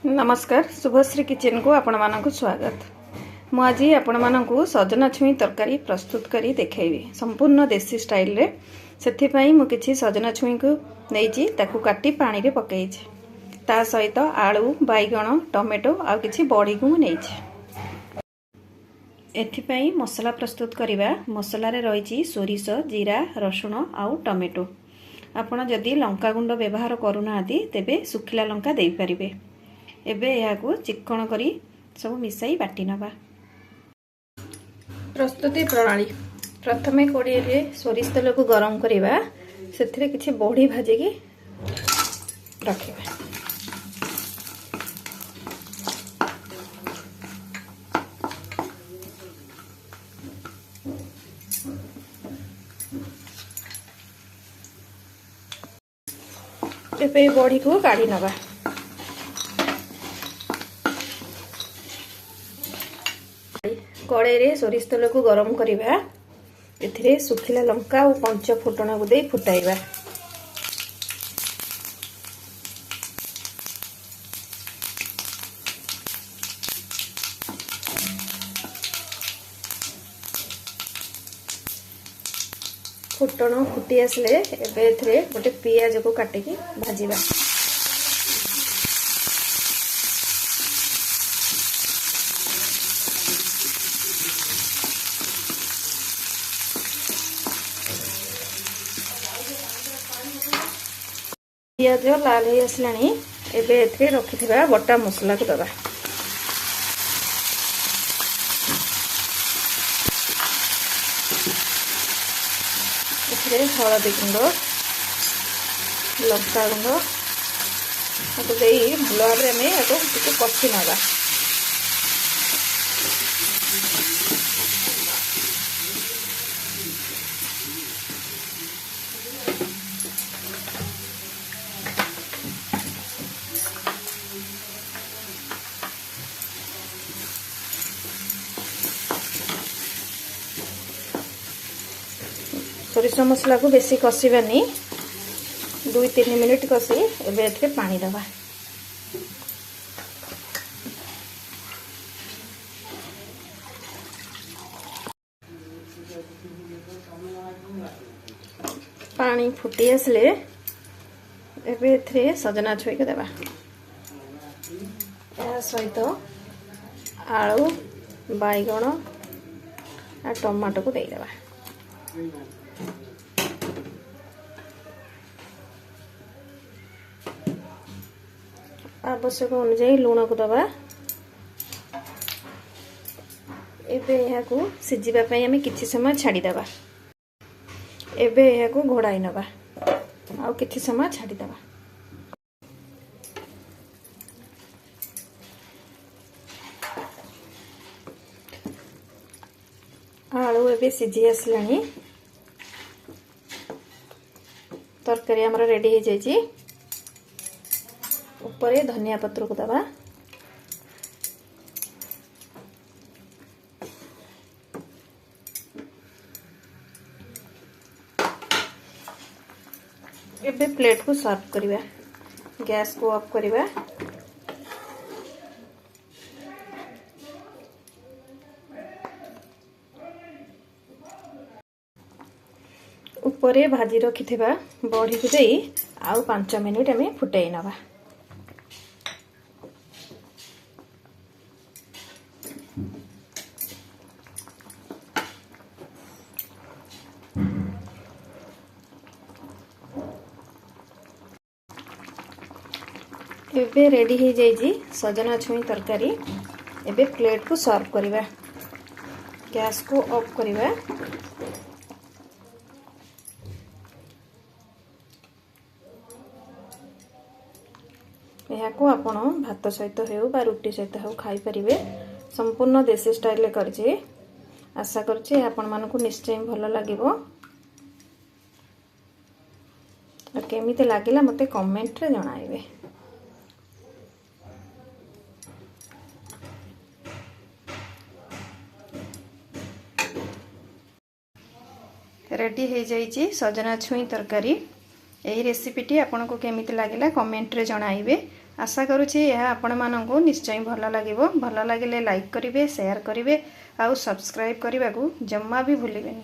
नमस्कार शुभश्री किचन को आपण मानक स्वागत। मु आज आपण मानक सजना छुई तरकारी प्रस्तुत करी देखैबी संपूर्ण देसी स्टाइल रे। सेथिपई मु किछि सजना छुई को नेइछि ताकू काटी पानी रे पकेइछि। ता सहित आलू बैगण टमेटो आ किछि बड़ी को नेइछि। एथिपई मसला प्रस्तुत करिबा। मसला रे रहिछि सोरिष जीरा रसुण आ टमेटो। आपण जदि लंका गुंड व्यवहार करूनाहांती तेबे सुखिला लंका देई परिबे। एबे याकू चिक्कण करी सब मिसाई बाटी नबा। प्रस्तुति प्रणाली। प्रथमे कोड़ी रे सोरिष तेल को गरम करिबा। सेथिरे किछि बड़ी भाजी की रखिबा। एबे बड़ी को काढी नबा। कड़े रे सोरिष तेल को गरम करिबा। एथिरे सुखिला लंका और पंच फुटण को दे फुटाइबा। फुटण फुटी आसले एबे एथिरे गोटे पियाज को काटिकी भाजीबा। पियाज लाल हो आसलानी एबे एथिरे रखिथिबा बटा मसला को दबा। एथिरे हळदी गुंड लंका गुंड आको देई भलो भाबरे में आको टिके कषि नबा। सोरिष मसला को बेसी कषिबानी 2-3 मिनिट कषि एबे एथे पानी दबा। पानी फुटी आसले एबे एथे सजना छुई के दबा। या सहित आलू बैगण आ टमाटो को दे दबा। आवश्यक अनुसार लूण को दबा। एबे यहाँ को सिझिबा पई हमें किछि समय छाड़ी दबा। एबे यहाँ को घोड़ाई नबा आ किछि समय छाड़ी दबा। आलू एबे सिझी आसलानी तरकारी हमर रेडी हो जाइए। ऊपर धनिया पत्र को दबा। एबे प्लेट को सर्व करिबा। गैस को ऑफ करिबा। ऊपर भाजी रखिथिबा बड़ी को देई आउ 5 मिनिट हमें फुटाई नबा। एबे रेडी हो जाइए सजना छुई तरकारी। एबे प्लेट को सर्व करिबा। गैस को ऑफ करिबा। यहाँ को आपण भात सहित हो बा रुटी सहित हो खाई परिबे। संपूर्ण देसी स्टाइल रे करछि। आशा करछि आपण मानकु निश्चय भलो लागिबो। आ केमिते लागिला मते कमेंट रे जणाइबे। रेडी हो जाइए सजना छुई तरकारी। यही रेसिपीटी आपको केमिति लागिला कमेंट रे जणाइबे। आशा करुँची यह आपण मानंकु निश्चय भल लागिबो। भल लागिले लाइक करिवे, शेयर करिवे, आउ सब्सक्राइब करने को जम्मा भी भूलिबेनी।